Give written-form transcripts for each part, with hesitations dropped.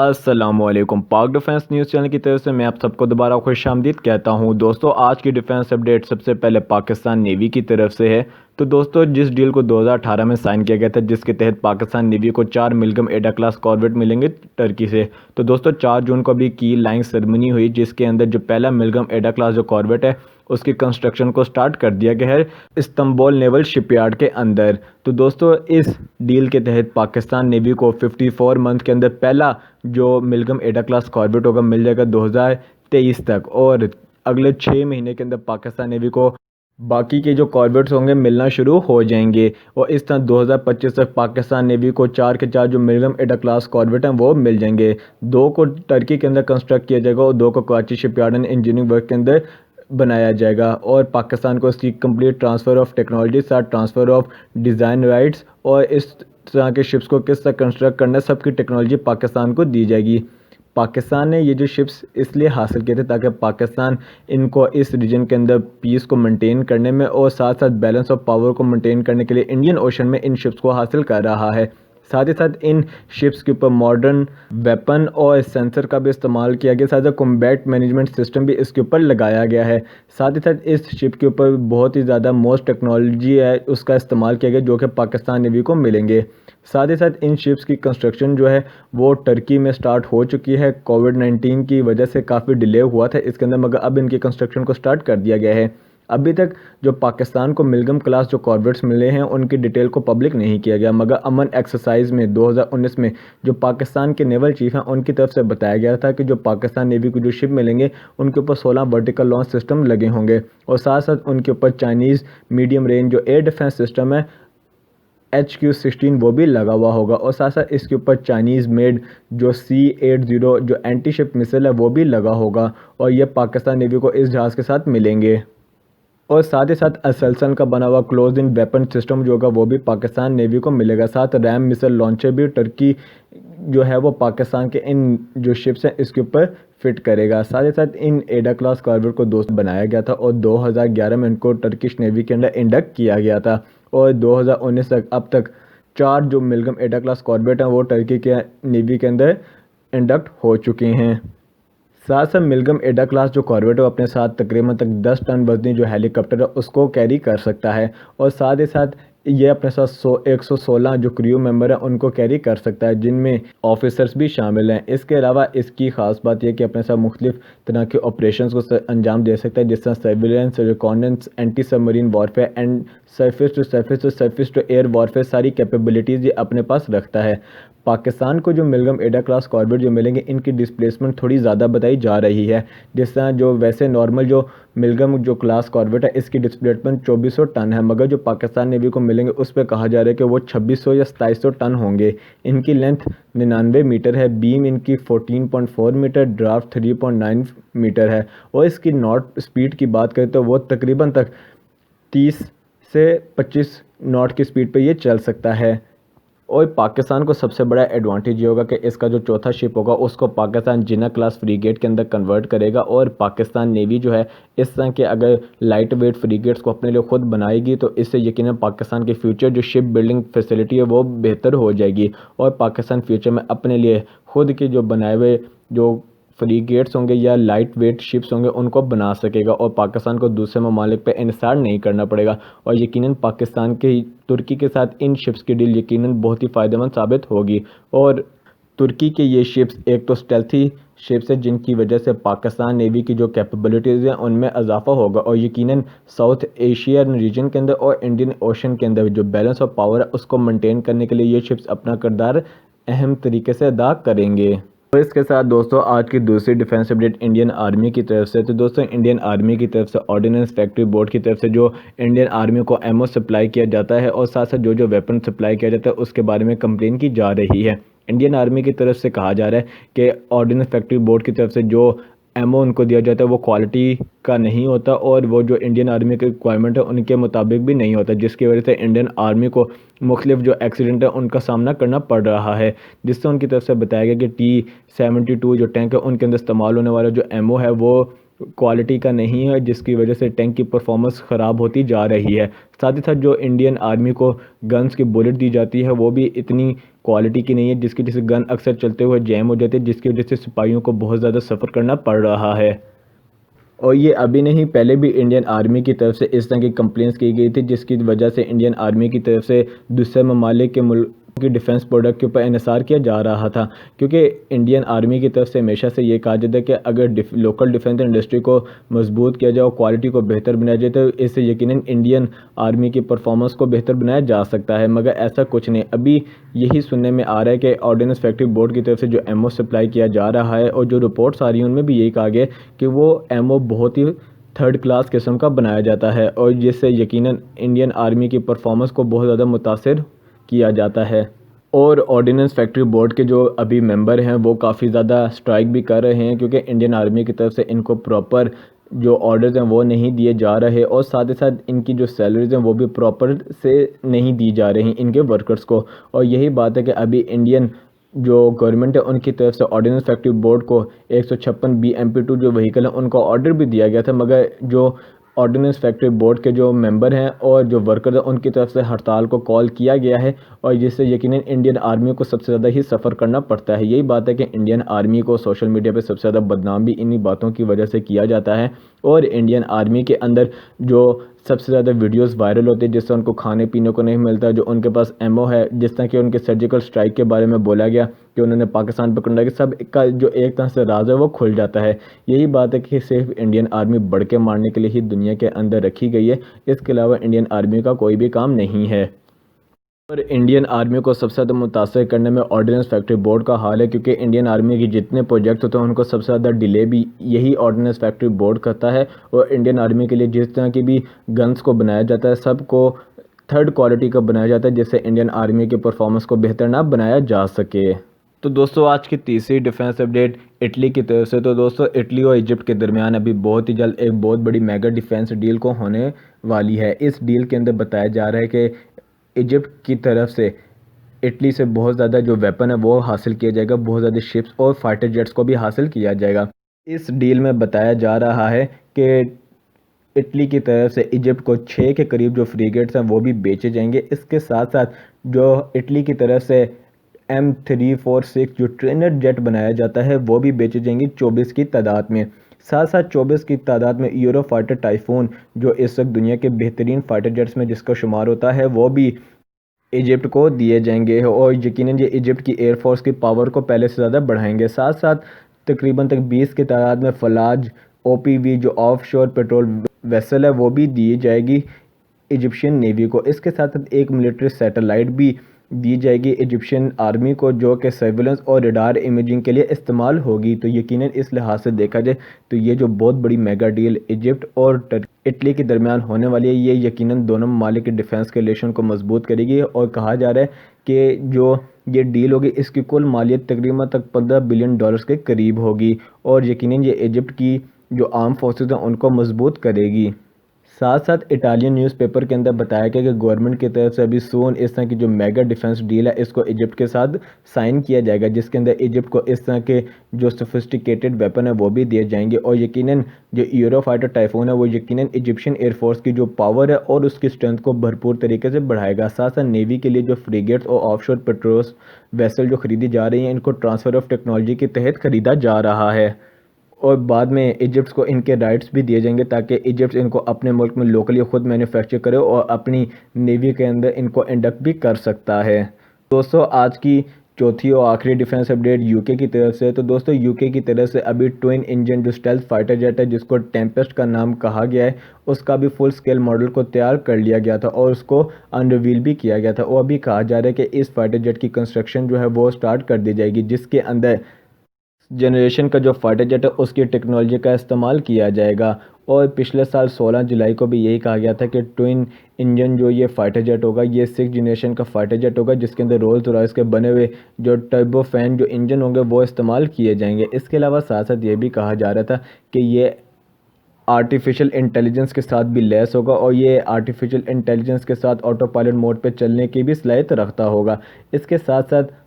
अस्सलामुअलैकुम। पाक defence news channel की तरफ से मैं आप सबको दोबारा खुशामदीद कहता हूं। दोस्तों, आज की डिफेंस अपडेट सबसे पहले पाकिस्तान नेवी की तरफ से है। तो दोस्तों, जिस डील को 2018 में साइन किया गया था, जिसके तहत पाकिस्तान नेवी को 4 मिलगम एडा क्लास कॉर्वेट मिलेंगे टर्की से, तो दोस्तों 4 जून को भी की लाइन सेरेमनी हुई, जिसके अंदर जो पहला मिलगम एडा क्लास जो कॉर्वेट है उसकी कंस्ट्रक्शन को स्टार्ट कर दिया गया है इस्तांबुल नेवल शिपयार्ड के अंदर। तो दोस्तों, इस डील के तहत पाकिस्तान नेवी को 54 मंथ के अंदर पहला जो मिलगम एडा क्लास कॉर्वेट होगा मिल जाएगा 2023 तक, और अगले 6 महीने के अंदर पाकिस्तान नेवी को बाकी के जो कॉर्वेट्स होंगे मिलना शुरू हो जाएंगे। और इस तरह 2025 तक पाकिस्तान नेवी को 4 के 4 जो मिलगम एडा क्लास कॉर्वेट हैं वो मिल जाएंगे। 2 को टर्की के अंदर कंस्ट्रक्ट किया जाएगा और 2 को Karachi shipyard and engineering work के अंदर बनाया जाएगा। और पाकिस्तान को इसकी कंप्लीट ट्रांसफ़र ऑफ टेक्नोलॉजी साथ ट्रांसफ़र ऑफ डिज़ाइन राइट्स और इस तरह के शिप्स को किस तरह कंस्ट्रक्ट करना है, सबकी टेक्नोलॉजी पाकिस्तान को दी जाएगी। पाकिस्तान ने ये जो शिप्स इसलिए हासिल किए थे ताकि पाकिस्तान इनको इस रीजन के अंदर पीस को मेंटेन करने में और साथ साथ बैलेंस ऑफ पावर को मेंटेन करने के लिए इंडियन ओशन में इन शिप्स को हासिल कर रहा है। साथ ही साथ इन शिप्स के ऊपर मॉडर्न वेपन और सेंसर का भी इस्तेमाल किया गया, साथ ही कॉम्बैट मैनेजमेंट सिस्टम भी इसके ऊपर लगाया गया है। साथ ही साथ इस शिप के ऊपर बहुत ही ज़्यादा मोस्ट टेक्नोलॉजी है उसका इस्तेमाल किया गया, जो कि पाकिस्तान नेवी को मिलेंगे। साथ ही साथ इन शिप्स की कंस्ट्रक्शन जो है वो टर्की में स्टार्ट हो चुकी है। कोविड-19 की वजह से काफ़ी डिले हुआ था इसके अंदर, मगर अब इनकी कंस्ट्रक्शन को स्टार्ट कर दिया गया है। अभी तक जो पाकिस्तान को मिलगम क्लास जो कॉर्वेट्स मिले हैं उनकी डिटेल को पब्लिक नहीं किया गया, मगर अमन एक्सरसाइज में 2019 में जो पाकिस्तान के नेवल चीफ हैं उनकी तरफ से बताया गया था कि जो पाकिस्तान नेवी को जो शिप मिलेंगे उनके ऊपर 16 वर्टिकल लॉन्च सिस्टम लगे होंगे और साथ साथ उनके ऊपर चाइनीज़ मीडियम रेंज जो एयर डिफेंस सिस्टम है HQ-16 वो भी लगा हुआ होगा और साथ साथ इसके ऊपर चाइनीज़ मेड जो C-80 जो एंटी शिप मिसाइल है वो भी लगा होगा और ये पाकिस्तान नेवी को इस जहाज़ के साथ मिलेंगे। और साथ ही साथ असलसन का बना हुआ क्लोज इन वेपन सिस्टम जो होगा वो भी पाकिस्तान नेवी को मिलेगा। साथ रैम मिसाइल लॉन्चर भी टर्की जो है वो पाकिस्तान के इन जो शिप्स हैं इसके ऊपर फिट करेगा। साथ ही साथ इन एडा क्लास कॉर्वेट को दोस्त बनाया गया था और 2011 में इनको टर्किश नेवी के अंदर इंडक्ट किया गया था और 2019 तक अब तक 4 जो मिलगम एडा क्लास कॉर्वेट हैं वो टर्की के नेवी के अंदर इंडक्ट हो चुके हैं। साथ साथ मिलगम एडा क्लास जो कॉर्वेट है अपने साथ तकरीबन तक 10 टन वजनी जो हेलीकॉप्टर है उसको कैरी कर सकता है और साथ ही साथ ये अपने साथ 116 जो क्रू मेंबर हैं उनको कैरी कर सकता है, जिनमें ऑफिसर्स भी शामिल हैं। इसके अलावा इसकी ख़ास बात यह कि अपने साथ मुख्तलिफ तरह के ऑपरेशंस को अंजाम दे सकता है, जिस तरह surveillance, reconnaissance, anti submarine warfare and surface to air warfare सारी कैपेबिलिटीज़ ये अपने पास रखता है। पाकिस्तान को जो मिलगम एडा क्लास कॉर्वेट जो मिलेंगे इनकी डिस्प्लेसमेंट थोड़ी ज़्यादा बताई जा रही है, जिस तरह जो वैसे नॉर्मल जो मिलगम जो क्लास कॉर्वेट है इसकी डिस्प्लेसमेंट 2400 टन है, मगर जो पाकिस्तान नेवी को मिलेंगे उस पर कहा जा रहा है कि वो 2600 या 2700 टन होंगे। इनकी लेंथ 99 मीटर है, बीम इनकी 14.4 मीटर, ड्राफ्ट 3.9 मीटर है और इसकी नॉट स्पीड की बात करें तो वो तकरीबन तक 30 से 25 नॉट की स्पीड पर ये चल सकता है। और पाकिस्तान को सबसे बड़ा एडवांटेज ये होगा कि इसका जो चौथा शिप होगा उसको पाकिस्तान जिना क्लास फ्रीगेट के अंदर कन्वर्ट करेगा और पाकिस्तान नेवी जो है इस तरह के अगर लाइट वेट फ्रीगेट्स को अपने लिए खुद बनाएगी तो इससे यकीनन पाकिस्तान की फ्यूचर जो शिप बिल्डिंग फैसिलिटी है वो बेहतर हो जाएगी और पाकिस्तान फ्यूचर में अपने लिए खुद के जो बनाए हुए जो फ्रीगेट्स होंगे या लाइट वेट शिप्स होंगे उनको बना सकेगा और पाकिस्तान को दूसरे ममालिक पे इंसार नहीं करना पड़ेगा और यकीनन पाकिस्तान के तुर्की के साथ इन शिप्स की डील यकीनन बहुत ही फ़ायदेमंद साबित होगी। और तुर्की के ये शिप्स एक तो स्टेल्थी शिप्स है जिनकी वजह से पाकिस्तान नेवी की जो कैपेबिलिटीज़ हैं उनमें इजाफा होगा और यकीनन साउथ एशियन रीजन के अंदर और इंडियन ओशन के अंदर जो बैलेंस ऑफ पावर है उसको मेंटेन करने के लिए ये शिप्स अपना किरदार अहम तरीके से अदा करेंगे। तो इसके साथ दोस्तों आज की दूसरी डिफेंस अपडेट इंडियन आर्मी की तरफ से। तो दोस्तों, इंडियन आर्मी की तरफ से ऑर्डिनेंस फैक्ट्री बोर्ड की तरफ से जो इंडियन आर्मी को एमओ सप्लाई किया जाता है और साथ साथ जो वेपन सप्लाई किया जाता है उसके बारे में कंप्लेन की जा रही है। इंडियन आर्मी की तरफ से कहा जा रहा है कि ऑर्डिनेंस फैक्ट्री बोर्ड की तरफ से जो एमओ उनको दिया जाता है वो क्वालिटी का नहीं होता और वो जो इंडियन आर्मी के रिक्वायरमेंट है उनके मुताबिक भी नहीं होता, जिसकी वजह से इंडियन आर्मी को मुख्तलिफ जो एक्सीडेंट है उनका सामना करना पड़ रहा है। जिससे उनकी तरफ से बताया गया कि T-72 जो टैंक है उनके अंदर इस्तेमाल होने वाला जो एमओ है वो क्वालिटी का नहीं है, जिसकी वजह से टैंक की परफॉर्मेंस ख़राब होती जा रही है। साथ ही साथ जो इंडियन आर्मी को गन्स की बुलेट दी जाती है वो भी इतनी क्वालिटी की नहीं है, जिसकी वजह से गन अक्सर चलते हुए जैम हो जाते हैं, जिसकी वजह से सिपाहियों को बहुत ज़्यादा सफ़र करना पड़ रहा है। और ये अभी नहीं, पहले भी इंडियन आर्मी की तरफ से इस तरह की कंप्लेंट्स की गई थी, जिसकी वजह से इंडियन आर्मी की तरफ से दूसरे ममालिक के मुल्क की डिफेंस प्रोडक्ट के ऊपर इन्हिसार किया जा रहा था। क्योंकि इंडियन आर्मी की तरफ से हमेशा से ये कहा जाता है कि अगर लोकल डिफेंस इंडस्ट्री को मजबूत किया जाए और क्वालिटी को बेहतर बनाया जाए तो इससे यकीनन इंडियन आर्मी की परफॉर्मेंस को बेहतर बनाया जा सकता है, मगर ऐसा कुछ नहीं। अभी यही सुनने में आ रहा है कि ऑर्डिनेंस फैक्ट्री बोर्ड की तरफ से जो एमओ सप्लाई किया जा रहा है और जो रिपोर्ट्स आ रही हैं उनमें भी यही कहा गया कि वो एमओ बहुत ही थर्ड क्लास किस्म का बनाया जाता है और जिससे यकीनन इंडियन आर्मी की परफॉर्मेंस को बहुत ज़्यादा मुतासिर किया जाता है। और ऑर्डिनेंस फैक्ट्री बोर्ड के जो अभी मेंबर हैं वो काफ़ी ज़्यादा स्ट्राइक भी कर रहे हैं, क्योंकि इंडियन आर्मी की तरफ से इनको प्रॉपर जो ऑर्डर्स हैं वो नहीं दिए जा रहे और साथ ही साथ इनकी जो सैलरीज हैं वो भी प्रॉपर से नहीं दी जा रही इनके वर्कर्स को। और यही बात है कि अभी इंडियन जो गवर्नमेंट है उनकी तरफ से ऑर्डिनेंस फैक्ट्री बोर्ड को 156 BMP-2 जो व्हीकल है उनको ऑर्डर भी दिया गया था, मगर जो ऑर्डिनेंस फैक्ट्री बोर्ड के जो मेंबर हैं और जो वर्कर हैं उनकी तरफ से हड़ताल को कॉल किया गया है और जिससे यकीनन इंडियन आर्मी को सबसे ज़्यादा ही सफ़र करना पड़ता है। यही बात है कि इंडियन आर्मी को सोशल मीडिया पे सबसे ज़्यादा बदनाम भी इन्हीं बातों की वजह से किया जाता है और इंडियन आर्मी के अंदर जो सबसे ज़्यादा वीडियोस वायरल होते हैं जिससे उनको खाने पीने को नहीं मिलता, जो उनके पास एमओ है, जिस तरह कि उनके सर्जिकल स्ट्राइक के बारे में बोला गया कि उन्होंने पाकिस्तान पर करना, कि सब का जो एक तरह से राज है वो खुल जाता है। यही बात है कि सिर्फ इंडियन आर्मी बढ़ के मारने के लिए ही दुनिया के अंदर रखी गई है, इसके अलावा इंडियन आर्मी का कोई भी काम नहीं है। और इंडियन आर्मी को सबसे ज़्यादा मुतासर करने में ऑर्डिनेंस फैक्ट्री बोर्ड का हाल है, क्योंकि इंडियन आर्मी के जितने प्रोजेक्ट होते हैं उनको सबसे ज़्यादा डिले भी यही ऑर्डिनेंस फैक्ट्री बोर्ड करता है और इंडियन आर्मी के लिए जिस तरह की भी गन्स को बनाया जाता है सबको थर्ड क्वालिटी का बनाया जाता है, जिससे इंडियन आर्मी के परफॉर्मेंस को बेहतर ना बनाया जा सके। तो दोस्तों आज की तीसरी डिफेंस अपडेट इटली की तरफ से। तो दोस्तों इटली और इजिप्ट के दरमियान अभी बहुत ही जल्द एक बहुत बड़ी मेगा डिफेंस डील को होने वाली है। इस डील के अंदर बताया जा रहा है कि इजिप्ट की तरफ से इटली से बहुत ज़्यादा जो वेपन है वो हासिल किया जाएगा, बहुत ज़्यादा शिप्स और फाइटर जेट्स को भी हासिल किया जाएगा। इस डील में बताया जा रहा है कि इटली की तरफ से इजिप्ट को 6 के करीब जो फ्रीगेट्स हैं वो भी बेचे जाएंगे। इसके साथ साथ जो इटली की तरफ से M346 जो ट्रेनर जेट बनाया जाता है वो भी बेचे जाएंगे 24 की तादाद में। साथ साथ 24 की तादाद में यूरो फाइटर टाइफून जो इस वक्त दुनिया के बेहतरीन फाइटर जेट्स में जिसका शुमार होता है वो भी इजिप्ट को दिए जाएंगे और यकीनन ये इजिप्ट की एयरफोर्स की पावर को पहले से ज़्यादा बढ़ाएंगे। साथ साथ तकरीबन 20 की तादाद में फलाज OPV जो ऑफशोर पेट्रोल वेसल है वो भी दी जाएगी इजिप्शियन नेवी को। इसके साथ साथ एक मिलिट्री सैटेलाइट भी दी जाएगी इजिप्शियन आर्मी को, जो कि सर्विलेंस और रडार इमेजिंग के लिए इस्तेमाल होगी। तो यकीनन इस लिहाज से देखा जाए तो ये जो बहुत बड़ी मेगा डील इजिप्ट और इटली के दरमियान होने वाली है ये यकीनन दोनों ममालिक के डिफेंस के रिलेशन को मजबूत करेगी और कहा जा रहा है कि जो ये डील होगी इसकी कुल मालियत तकरीबन तक $15 बिलियन के करीब होगी और यकीनन ये इजिप्ट की जो आर्म फोर्सेस हैं उनको मजबूत करेगी। साथ साथ इटालियन न्यूज़पेपर के अंदर बताया गया कि गवर्नमेंट की तरफ से अभी सून इस तरह की जो मेगा डिफेंस डील है इसको इजिप्ट के साथ साइन किया जाएगा, जिसके अंदर इजिप्ट को इस तरह के जो सोफिस्टिकेटेड वेपन है वो भी दिए जाएंगे और यकीनन जो यूरो फाइटर टाइफून है वो यकीनन इजिप्शियन एयरफोर्स की जो पावर है और उसकी स्ट्रेंथ को भरपूर तरीके से बढ़ाएगा। साथ साथ नेवी के लिए जो फ्रीगेट्स और ऑफशोर पेट्रोल वेसल जो खरीदी जा रही हैं इनको ट्रांसफ़र ऑफ टेक्नोलॉजी के तहत खरीदा जा रहा है और बाद में इजिप्ट को इनके राइट्स भी दिए जाएंगे ताकि इजिप्ट इनको अपने मुल्क में लोकली ख़ुद मैन्युफैक्चर करे और अपनी नेवी के अंदर इनको इंडक्ट भी कर सकता है। दोस्तों आज की चौथी और आखिरी डिफेंस अपडेट यूके की तरफ से। तो दोस्तों यूके की तरफ से अभी ट्विन इंजन जो स्टेल्थ फाइटर जेट है जिसको टेम्पेस्ट का नाम कहा गया है उसका भी फुल स्केल मॉडल को तैयार कर लिया गया था और उसको अनरिवील भी किया गया था और अभी कहा जा रहा है कि इस फाइटर जेट की कंस्ट्रक्शन जो है वो स्टार्ट कर दी जाएगी, जिसके अंदर जनरेशन का जो फाइटर जेट है उसकी टेक्नोलॉजी का इस्तेमाल किया जाएगा। और पिछले साल 16 जुलाई को भी यही कहा गया था कि ट्विन इंजन जो ये फाइटर जेट होगा ये 6th जनरेशन का फाइटर जेट होगा, जिसके अंदर रोल्स रॉयस के बने हुए जो टर्बो फैन जो इंजन होंगे वो इस्तेमाल किए जाएंगे। इसके अलावा साथ साथ ये भी कहा जा रहा था कि ये आर्टिफिशियल इंटेलिजेंस के साथ भी लैस होगा और ये आर्टिफिशियल इंटेलिजेंस के साथ ऑटो पायलट मोड पर चलने की भी सलाहियत रखता होगा। इसके साथ साथ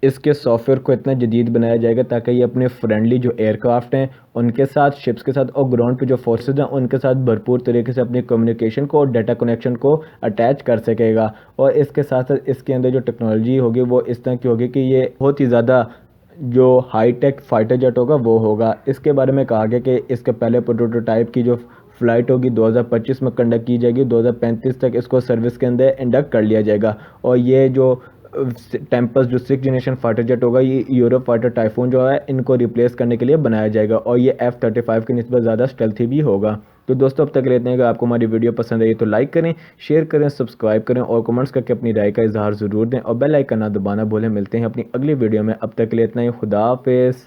इसके सॉफ्टवेयर को इतना जदीद बनाया जाएगा ताकि ये अपने फ्रेंडली जो एयरक्राफ्ट हैं उनके साथ, शिप्स के साथ और ग्राउंड पे जो फोर्सेज हैं उनके साथ भरपूर तरीके से अपनी कम्युनिकेशन को और डाटा कनेक्शन को अटैच कर सकेगा। और इसके साथ साथ इसके अंदर जो टेक्नोलॉजी होगी वो इस तरह की होगी कि ये बहुत ही ज़्यादा जो हाई टेक फाइटर जेट होगा वो होगा। इसके बारे में कहा गया कि इसके पहले प्रोटोटाइप की जो फ़्लाइट होगी 2025 में कंडक्ट की जाएगी, 2035 तक इसको सर्विस के अंदर इंडक्ट कर लिया जाएगा। और ये जो टेम्पस जो 6th जनरेशन फाइटर जेट होगा ये यूरो फाइटर टाइफून जो है इनको रिप्लेस करने के लिए बनाया जाएगा और ये F-35 की निस्बत ज़्यादा स्टेल्थी भी होगा। तो दोस्तों अब तक रहते हैं कि आपको हमारी वीडियो पसंद आई तो लाइक करें, शेयर करें, सब्सक्राइब करें और कमेंट्स करके अपनी राय का इजहार ज़रूर दें और बेल आइकन ना दबाना भूलें। मिलते हैं अपनी अगली वीडियो में, अब तक के लिए इतना ही। खुदा हाफिज़।